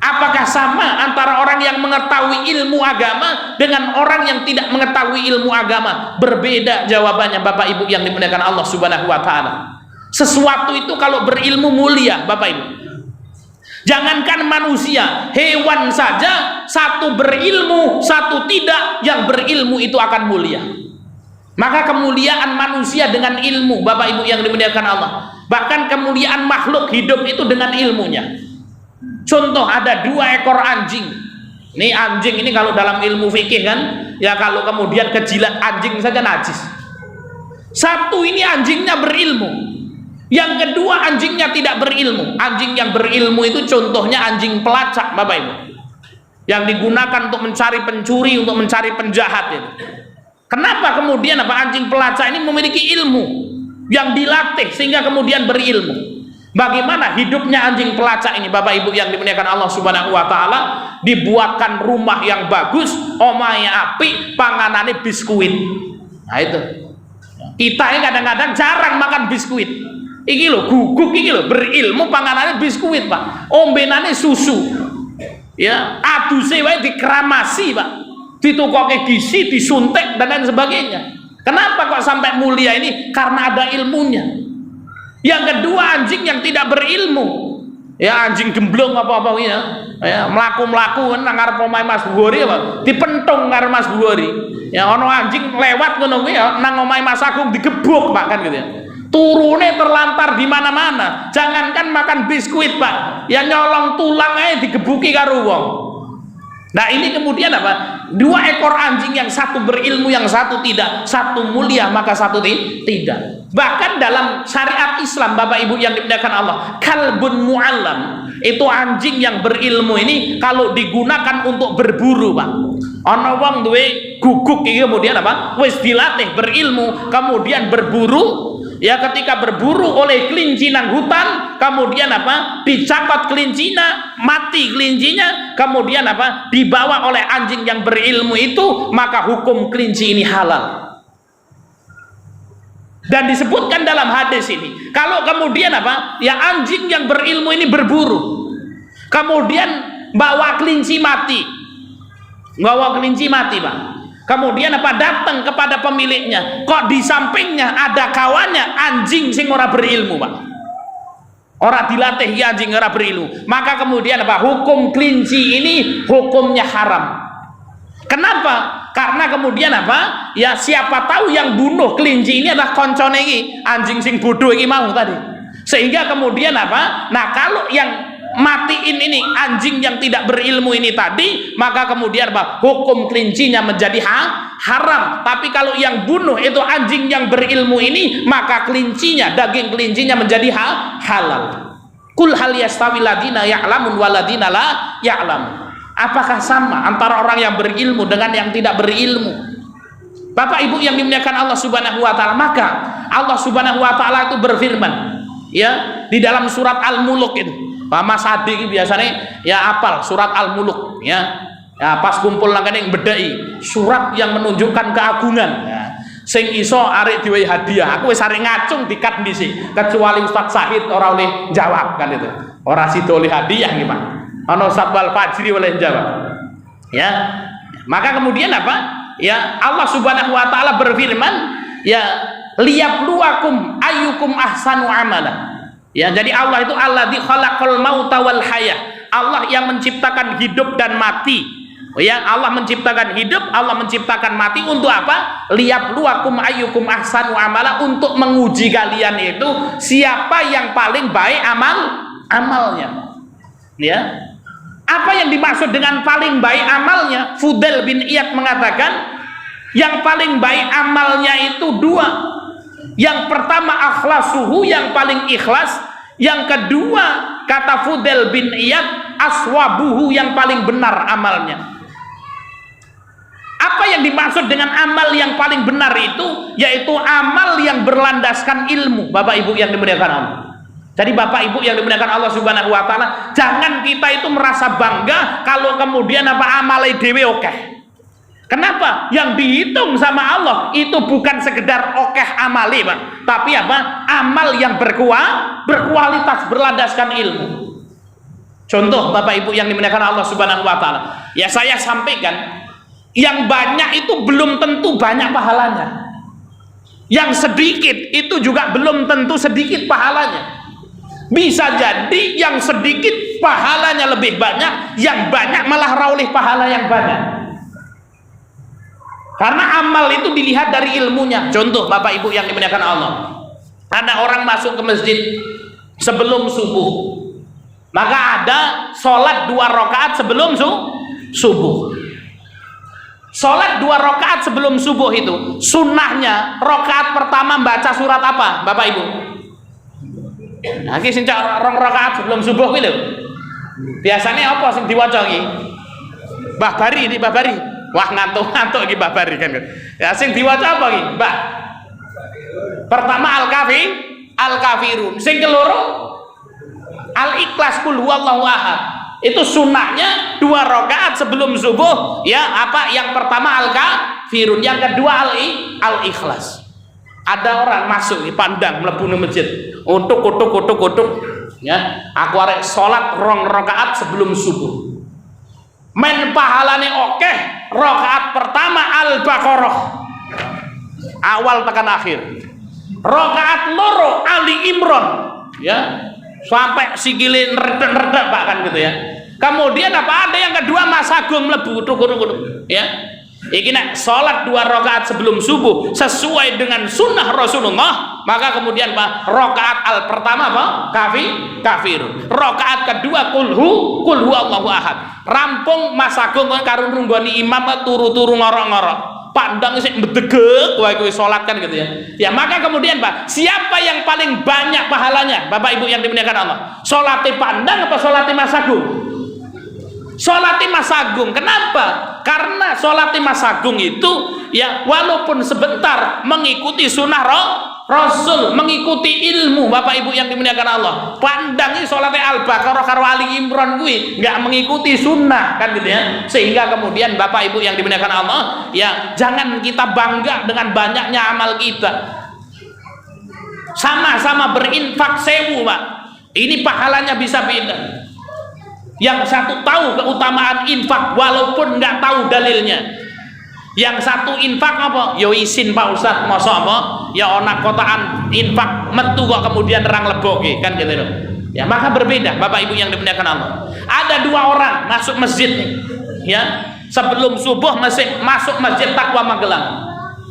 Apakah sama antara orang yang mengetahui ilmu agama dengan orang yang tidak mengetahui ilmu agama? Berbeda jawabannya Bapak Ibu yang dimuliakan Allah Subhanahu wa taala. Sesuatu itu kalau berilmu mulia Bapak Ibu. Jangankan manusia, hewan saja satu berilmu, satu tidak, yang berilmu itu akan mulia. Maka kemuliaan manusia dengan ilmu Bapak Ibu yang dimuliakan Allah. Bahkan kemuliaan makhluk hidup itu dengan ilmunya. Contoh ada 2 ekor anjing. Ini anjing ini kalau dalam ilmu fikih kan, ya kalau kemudian kejilat anjing saja najis. Satu ini anjingnya berilmu, yang kedua anjingnya tidak berilmu. Anjing yang berilmu itu contohnya anjing pelacak Bapak Ibu, yang digunakan untuk mencari pencuri, untuk mencari penjahat itu. Kenapa kemudian anjing pelacak ini memiliki ilmu yang dilatih sehingga kemudian berilmu? Bagaimana hidupnya anjing pelacak ini Bapak Ibu yang dimuliakan Allah Subhanahu wa taala? Dibuatkan rumah yang bagus, omahe apik, panganane biskuit. Nah itu. Kita ini kadang-kadang jarang makan biskuit. Iki lho guguk iki lho, berilmu panganane biskuit, Pak. Ombenane susu. ya aduse wae dikeramasi Pak, ditukoke gizi, disuntik dan lain sebagainya. Kenapa kok sampai mulia ini? Karena ada ilmunya. Yang kedua, anjing yang tidak berilmu, ya anjing gemblong apa-apa ya melaku-melaku nang ngarep omahe Mas Buhori apa dipentung karo Mas Buhori, ya ono anjing lewat ngono kuwi ya nang omahe Mas Agung digebuk Pak, kan gitu ya. Turune terlantar di mana-mana. Jangankan makan biskuit Pak, ya nyolong tulang aja digebuki karo wong. Nah ini kemudian apa? Dua ekor anjing, yang satu berilmu, yang satu tidak. Satu mulia, maka satu tidak. Bahkan dalam syariat Islam, Bapak Ibu yang dimuliakan Allah, kalbun mu'allam, itu anjing yang berilmu ini kalau digunakan untuk berburu Pak. Ana wong duwe guguk iki kemudian apa? Wis dilatih berilmu, kemudian berburu. Ya ketika berburu oleh kelinci nang hutan, kemudian apa? Dicakot kelincinya, mati kelincinya, kemudian apa? Dibawa oleh anjing yang berilmu itu, maka hukum kelinci ini halal. Dan disebutkan dalam hadis ini, kalau kemudian apa? Ya anjing yang berilmu ini berburu, kemudian bawa kelinci mati, Pak. Kemudian apa? Datang kepada pemiliknya, kok di sampingnya ada kawannya anjing sing ora berilmu Pak, ora dilatih ya anjing ora berilmu, maka kemudian apa? Hukum kelinci ini hukumnya haram. Kenapa? Karena kemudian apa? Ya siapa tahu yang bunuh kelinci ini adalah koncone iki anjing sing bodoh iki mau tadi, sehingga kemudian apa? Nah kalau yang matiin ini anjing yang tidak berilmu ini tadi, maka kemudian apa? Hukum kelincinya menjadi haram. Tapi kalau yang bunuh itu anjing yang berilmu ini, maka kelincinya, daging kelincinya menjadi halal. Kul hal yastawi ladina ya'lamun waladina la ya'lamun. Apakah sama antara orang yang berilmu dengan yang tidak berilmu? Bapak Ibu yang dimuliakan Allah Subhanahu wa taala, maka Allah Subhanahu wa taala itu berfirman ya di dalam surat Al-Muluk itu. Pak Mas Adi ini biasanya ya apal surat Al-Muluk ya pas kumpul langkane bedai surat yang menunjukkan keagungan ya. Sing iso arek diwehi hadiah, aku wis arek ngacung dikat dhisik, kecuali Ustaz Syahid ora oleh jawab kan itu, ora sida oleh hadiah nggih Pak, ana Ustaz Wal Fajri oleh jawab ya. Maka kemudian apa ya, Allah Subhanahu wa taala berfirman ya liyabluwakum ayyukum ahsanu amala. Ya, jadi Allah itu alladzi khalaqal mauta wal hayah. Allah yang menciptakan hidup dan mati. Oh ya, Allah menciptakan hidup, Allah menciptakan mati untuk apa? Liyabluwakum ayyukum ahsanu amala, untuk menguji kalian itu siapa yang paling baik amalnya. Ya. Apa yang dimaksud dengan paling baik amalnya? Fudail bin Iyad mengatakan yang paling baik amalnya itu dua. Yang pertama akhlasuhu, yang paling ikhlas. Yang kedua kata Fudail bin Iyad aswabuhu, yang paling benar amalnya. Apa yang dimaksud dengan amal yang paling benar itu? Yaitu amal yang berlandaskan ilmu, Bapak Ibu yang dimuliakan Allah. Jadi Bapak Ibu yang dimuliakan Allah Subhanahu wa taala, jangan kita itu merasa bangga kalau kemudian apa amale dhewe akeh. Kenapa? Yang dihitung sama Allah itu bukan sekedar okeh amali Pak, tapi apa? Amal yang berkualitas, berlandaskan ilmu. Contoh Bapak Ibu yang dimuliakan Allah Subhanahu wa taala, ya saya sampaikan, yang banyak itu belum tentu banyak pahalanya, yang sedikit itu juga belum tentu sedikit pahalanya. Bisa jadi yang sedikit pahalanya lebih banyak, yang banyak malah raulih pahala yang banyak. Karena amal itu dilihat dari ilmunya. Contoh Bapak Ibu yang dimuliakan Allah, ada orang masuk ke masjid sebelum subuh, maka ada sholat 2 rakaat sebelum subuh. Sholat 2 rakaat sebelum subuh itu sunnahnya rakaat pertama baca surat apa Bapak Ibu? Nah, iki sing 2 rakaat sebelum subuh kuwi lho. Biasanya apa sing diwaca iki? Mbah Bari ini, Mbah Bari. Wah ngantuk-ngantuk iki Mbah Bari kan. Ya sing diwaca apa iki, Mbak? Pertama Al-Kafirun. Sing keloro Al-Ikhlas, Qul huwallahu ahad. Itu sunnahnya 2 rakaat sebelum subuh ya. Apa? Yang pertama Al-Kafirun, yang kedua Al-Ikhlas. Ada orang masuk di pandang mlebu nang masjid, kutuk ya. Aku arek salat 2 rakaat sebelum subuh. men pahalane oke. Rakaat pertama Al-Baqarah awal tekan akhir. Rakaat loro Ali Imran, ya, sampai sikile nerdek-nerdek bahkan gitu ya. Kemudian apa ada yang kedua Mas Agung mlebu kudu ya. Iki nek salat 2 rakaat sebelum subuh sesuai dengan sunnah Rasulullah, maka kemudian Pak rakaat al pertama apa? Kafir. Rakaat kedua qul huwallahu ahad. Rampung Mas Agung karo nunggoni imam turu-turu ngorok-ngorok. Pandang sih bedegek wae kowe salat kan gitu ya. Ya maka kemudian Pak, siapa yang paling banyak pahalanya? Bapak Ibu yang dimuliakan Allah. Salate pandang apa salate Mas Agung? Salate Mas Agung. Kenapa? Karena salate Mas Agung itu ya walaupun sebentar mengikuti sunnah Rasul, mengikuti ilmu. Bapak Ibu yang dimuliakan Allah, pandangi salate Al-Baqarah karo Ali Imran kuwi nggak mengikuti sunnah kan gitu ya. Sehingga kemudian Bapak Ibu yang dimuliakan Allah, ya jangan kita bangga dengan banyaknya amal kita. Sama-sama berinfak 1000 Pak, ini pahalanya bisa beda. Yang satu tahu keutamaan infak walaupun nggak tahu dalilnya. Yang satu infak apa? Yo isin Pak Ustaz, masa apa? Ya onak kotaan infak metu kok kemudian nerang leboke kan gitu loh. Ya maka berbeda Bapak Ibu yang dimuliakan Allah. Ada 2 orang masuk masjid nih, ya sebelum subuh masuk masjid Taqwa Magelang.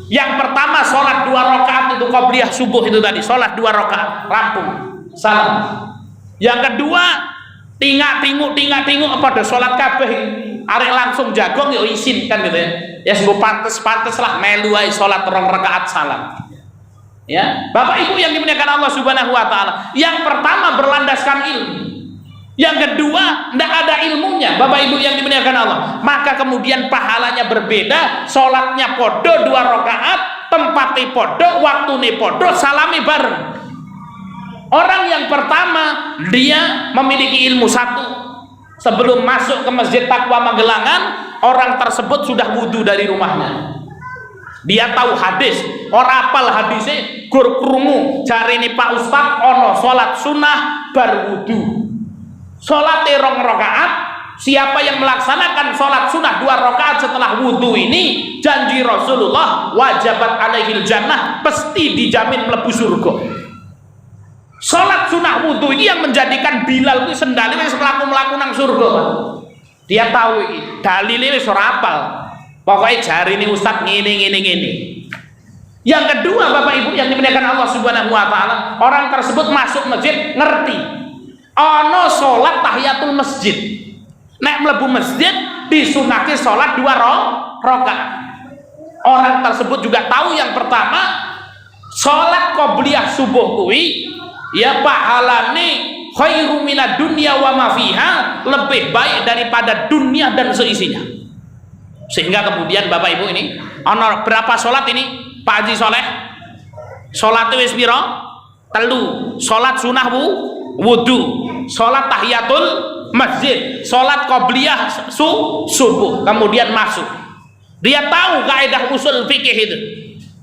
Yang pertama sholat 2 rakaat itu qobliyah subuh itu tadi, sholat 2 rakaat rampung salam. Yang kedua tingak-tinguk pada sholat kabeh arek langsung jagong ya isin kan gitu ya. Ya sembuh pantes lah melu ae sholat 2 rakaat salam. Ya, Bapak Ibu yang dimuliakan Allah Subhanahu wa taala. Yang pertama berlandaskan ilmu. Yang kedua ndak ada ilmunya, Bapak Ibu yang dimuliakan Allah. Maka kemudian pahalanya berbeda, sholatnya podo 2 rakaat, tempatnya podo, waktune podo, salami bareng. Orang yang pertama dia memiliki ilmu 1. Sebelum masuk ke masjid Taqwa Magelangan, orang tersebut sudah wudhu dari rumahnya. Dia tahu hadis, ora apal hadisnya, gur krungu jarine Pak Ustaz ono salat sunnah bar wudhu. Salat 2 rakaat, siapa yang melaksanakan salat sunnah 2 rakaat setelah wudhu ini, janji Rasulullah wajabat alaihil jannah, pasti dijamin mlebu surga. Salat sunnah wudhu ini yang menjadikan Bilal itu sendalnya wis mlaku-mlaku nang surga. Dia tahu iki, dalile wis ora apal. Pokoknya jari ini Ustaz ngene. Yang kedua Bapak Ibu yang dimuliakan Allah Subhanahu wa taala, orang tersebut masuk masjid ngerti ana salat tahiyatul masjid. Nek mlebu masjid disunahke salat 2 rakaat. Orang tersebut juga tahu yang pertama salat qobliyah subuh kuwi ya pahalane khairu minad dunya wa ma fiha, lebih baik daripada dunia dan seisinya. Sehingga kemudian Bapak Ibu ini ana berapa salat ini Pak Haji Soleh? Salat wis pira? 3. Salat sunah wudu, salat tahiyatul masjid, salat qobliyah subuh, kemudian masuk. Dia tahu kaidah usul fikih itu.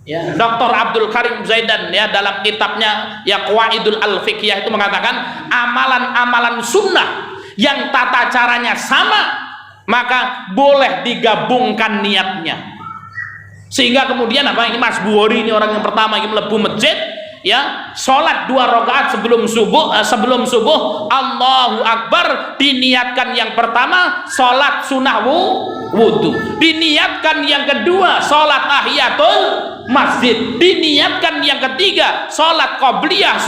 Ya, Dr. Abdul Karim Zaidan ya dalam kitabnya ya Qawaidul Al-Fiqhiyah itu mengatakan amalan-amalan sunnah yang tata caranya sama maka boleh digabungkan niatnya. Sehingga kemudian apa ini Mas Buhori ini orang yang pertama yang melebu masjid ya sholat 2 rakaat sebelum subuh Allahu Akbar, diniatkan yang pertama sholat sunnah wudhu, diniatkan yang kedua sholat tahiyatul masjid, diniatkan yang ketiga sholat qobliyah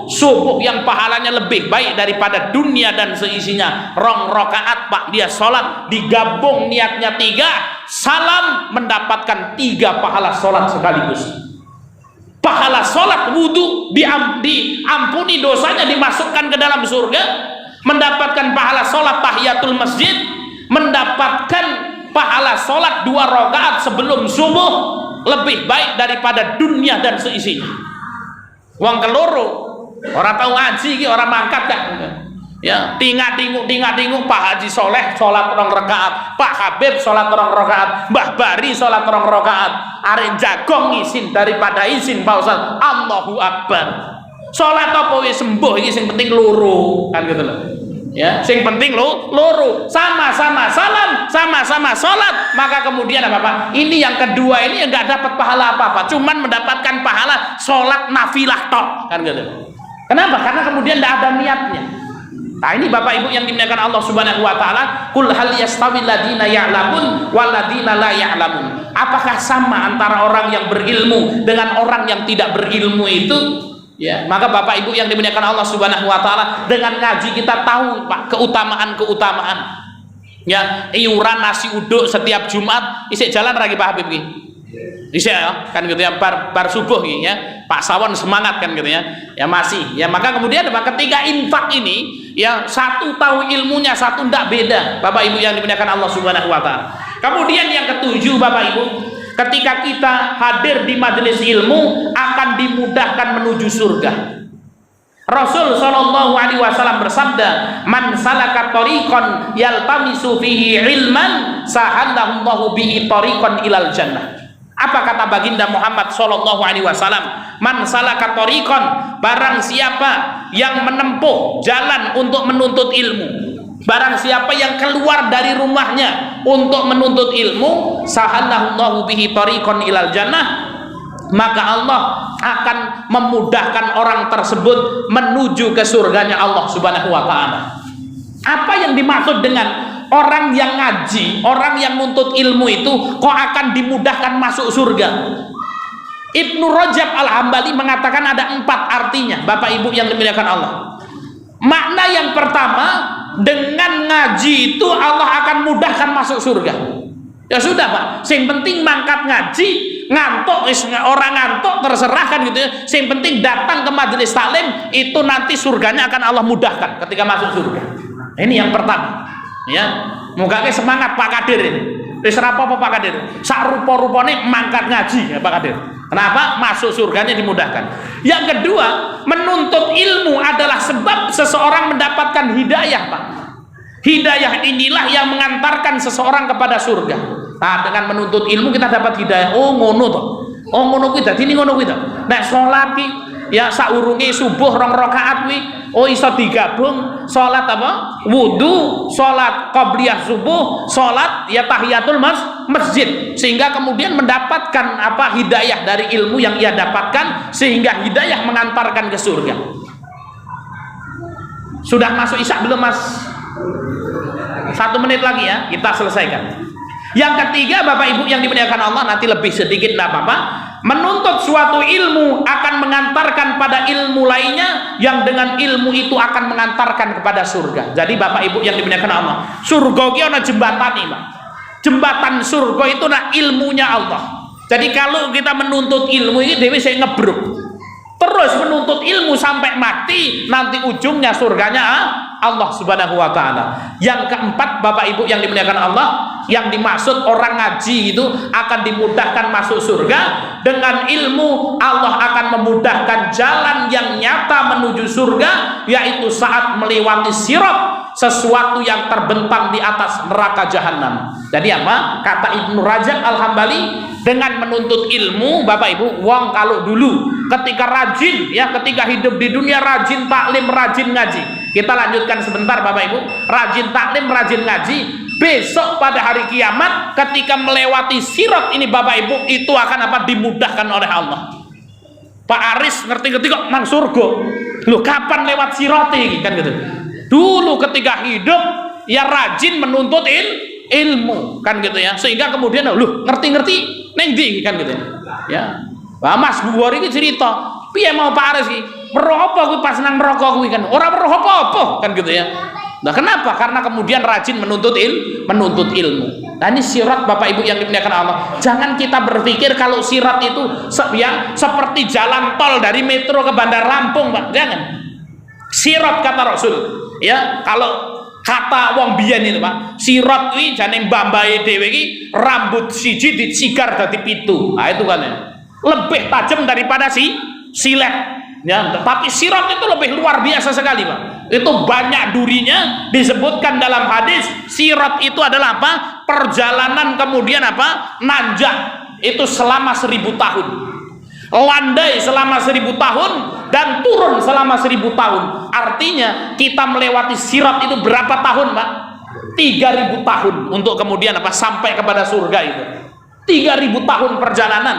subuh yang pahalanya lebih baik daripada dunia dan seisinya. 2 rakaat Pak dia sholat, digabung niatnya 3, salam, mendapatkan 3 pahala sholat sekaligus. Pahala sholat wudhu diampuni dosanya, dimasukkan ke dalam surga, mendapatkan pahala sholat tahiyatul masjid, mendapatkan pahala sholat 2 rakaat sebelum subuh, lebih baik daripada dunia dan seisinya. Wong keloro orang tahu ngaji iki orang mangkat kan ya tingak-tinguk Pak Haji Soleh sholat 2 rakaat, Pak Habib sholat 2 rakaat, Mbah Bari sholat 2 rakaat, arek jagong isin daripada isin Pak Ustaz. Allahu Akbar. Sholat apa wis sembuh iki sing penting loro kan gitu loh. Ya, sing penting loro, sama-sama salam, sama-sama sholat, maka kemudian apa Pak? Ini yang kedua ini enggak dapat pahala apa-apa, cuman mendapatkan pahala sholat nafilah tok, kan gitu. Kenapa? Karena kemudian tidak ada niatnya. Nah, ini Bapak Ibu yang dimuliakan Allah Subhanahu wa taala, qul hal yastawil ladina ya'lamun wal ladina la ya'lamun. Apakah sama antara orang yang berilmu dengan orang yang tidak berilmu itu? Ya, maka Bapak Ibu yang dimuliakan Allah Subhanahu wa taala, dengan ngaji kita tahu Pak keutamaan-keutamaan. Ya, iuran nasi uduk setiap Jumat isih jalan lagi Pak Habib iki. Isih ya, kan gitu ya, bar subuh iki ya. Pak Sawon semangat kan gitu ya. Ya masih. Ya maka kemudian Pak, ketika infak ini ya satu tahu ilmunya, satu ndak beda. Bapak Ibu yang dimuliakan Allah Subhanahu wa taala. Kemudian yang ketujuh Bapak Ibu, ketika kita hadir di majelis ilmu akan dimudahkan menuju surga. Rasul sallallahu alaihi wasallam bersabda, "Man salaka tariqan yaltamisu fihi ilman, sahallahu Allahu bihi tariqan ilal jannah." Apa kata baginda Muhammad sallallahu alaihi wasallam? Man salaka tariqan, barang siapa yang menempuh jalan untuk menuntut ilmu, barang siapa yang keluar dari rumahnya untuk menuntut ilmu, sahallahu bihi tariqan ilal jannah, maka Allah akan memudahkan orang tersebut menuju ke surganya Allah Subhanahu wa taala. Apa yang dimaksud dengan orang yang ngaji, orang yang nuntut ilmu itu kok akan dimudahkan masuk surga? Ibnu Rajab Al-Hambali mengatakan ada 4 artinya Bapak Ibu yang dimuliakan Allah. Makna yang pertama, dengan ngaji itu Allah akan mudahkan masuk surga. Ya sudah Pak, yang penting mangkat ngaji, ngantuk orang ngantuk terserah kan gitu ya. Yang penting datang ke majelis taklim, itu nanti surganya akan Allah mudahkan ketika masuk surga. Ini yang pertama. Ya, mugake semangat Pak Kadir ini. Wis apa Pak Kadir? Sak rupa-rupane mangkat ngaji ya Pak Kadir. Kenapa? Masuk surganya dimudahkan. Yang kedua, menuntut ilmu adalah sebab seseorang mendapatkan hidayah Pak. Hidayah inilah yang mengantarkan seseorang kepada surga. Nah, dengan menuntut ilmu kita dapat hidayah. Oh ngono toh. Oh ngono kuwi dadi ngono kuwi toh. Nek salat ki ya saurunge subuh 2 rakaat kuwi oh iso digabung salat apa? Wudu, salat qabliyah subuh, salat ya tahiyatul masjid, sehingga kemudian mendapatkan apa? Hidayah dari ilmu yang ia dapatkan, sehingga hidayah mengantarkan ke surga. Sudah masuk isya belum Mas? 1 menit lagi ya, kita selesaikan. Yang ketiga Bapak Ibu yang dimuliakan Allah, nanti lebih sedikit enggak apa-apa. Menuntut suatu ilmu akan mengantarkan pada ilmu lainnya, yang dengan ilmu itu akan mengantarkan kepada surga. Jadi Bapak Ibu yang dimuliakan Allah, surga ki ana jembatan nih Pak. Jembatan surga itu nah ilmunya Allah. Jadi kalau kita menuntut ilmu ini dewe saya ngebruk. Terus menuntut ilmu sampai mati, nanti ujungnya surganya Allah Subhanahu wa taala. Yang keempat Bapak Ibu yang dimuliakan Allah, yang dimaksud orang ngaji itu akan dimudahkan masuk surga. Dengan ilmu Allah akan memudahkan jalan yang nyata menuju surga, yaitu saat melewati sirat, sesuatu yang terbentang di atas neraka jahanam. Jadi apa? Kata Ibnu Rajab Al-Hambali, dengan menuntut ilmu Bapak Ibu, wong kalau dulu ketika rajin ya, ketika hidup di dunia rajin taklim, rajin ngaji. Kita lanjutkan sebentar Bapak Ibu. Rajin taklim, rajin ngaji, besok pada hari kiamat ketika melewati sirat ini Bapak Ibu, itu akan apa? Dimudahkan oleh Allah. Pak Aris ngerti-ngerti kok nang surga. Loh kapan lewat sirat ini kan gitu. Dulu ketika hidup ya rajin menuntut ilmu kan gitu ya, sehingga kemudian loh ngerti-ngerti neng di kan gitu ya. Wah Mas Buwar ini cerita piye mau Pak Aris iki meroh apa kuwi pas nang merokok kuwi kan ora meroh apa-apa kan gitu ya. Nah kenapa? Karena kemudian rajin menuntut ilmu. Nah ini sirat Bapak Ibu yang dimuliakan Allah. Jangan kita berpikir kalau sirat itu ya seperti jalan tol dari metro ke Bandar Lampung Pak. Jangan. Sirat kata Rasul ya, kalau kata wong biyen itu Pak, sirat kuwi jane mbambahe dhewe iki rambut siji dicigar dadi 7. Nah itu kan ya. Lebih tajam daripada silet ya, tapi sirat itu lebih luar biasa sekali Pak. Itu banyak durinya, disebutkan dalam hadis sirat itu adalah apa? Perjalanan kemudian apa? Nanjak itu selama 1000 tahun. landai selama 1000 tahun dan turun selama 1000 tahun. Artinya kita melewati sirat itu berapa tahun, Pak? 3000 tahun untuk kemudian apa? Sampai kepada surga itu. 3000 tahun perjalanan.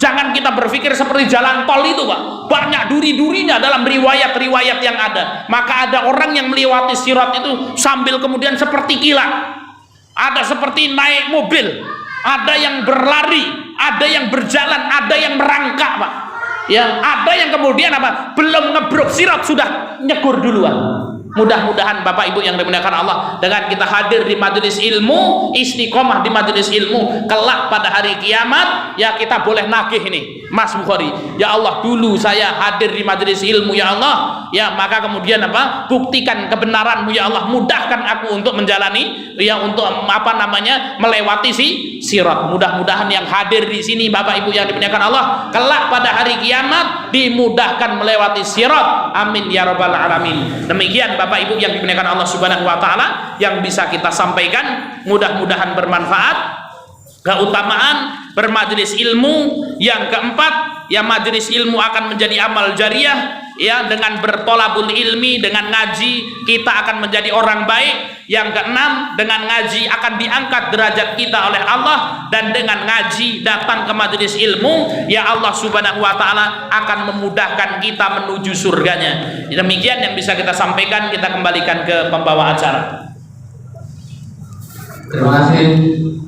Jangan kita berpikir seperti jalan tol itu, Pak. Banyak duri-durinya dalam riwayat-riwayat yang ada. Maka ada orang yang melewati sirat itu sambil kemudian seperti kilat. Ada seperti naik mobil, ada yang berlari, ada yang berjalan, ada yang merangkak, Pak. Ya, ada yang kemudian apa? Belum ngebrok sirat sudah nyegur duluan. Mudah-mudahan Bapak Ibu yang dimuliakan Allah, dengan kita hadir di majelis ilmu, istiqomah di majelis ilmu, kelak pada hari kiamat ya kita boleh nagih ini, Mas Bukhari. Ya Allah, dulu saya hadir di majelis ilmu ya Allah, ya maka kemudian apa? Buktikan kebenaran-Mu ya Allah, mudahkan aku untuk menjalani ya, untuk apa namanya? Melewati sirat. Mudah-mudahan yang hadir di sini Bapak Ibu yang dimuliakan Allah, kelak pada hari kiamat dimudahkan melewati sirat. Amin ya rabbal alamin. Demikian Bapak Ibu yang dimuliakan Allah Subhanahu wa taala yang bisa kita sampaikan, mudah-mudahan bermanfaat. Keutamaan bermajelis ilmu yang keempat, ya majelis ilmu akan menjadi amal jariah. Ya, dengan bertolabul ilmi, dengan ngaji kita akan menjadi orang baik. Yang keenam, dengan ngaji akan diangkat derajat kita oleh Allah, dan dengan ngaji datang ke majelis ilmu ya Allah Subhanahu wa taala akan memudahkan kita menuju surganya. Demikian yang bisa kita sampaikan, kita kembalikan ke pembawa acara. Terima kasih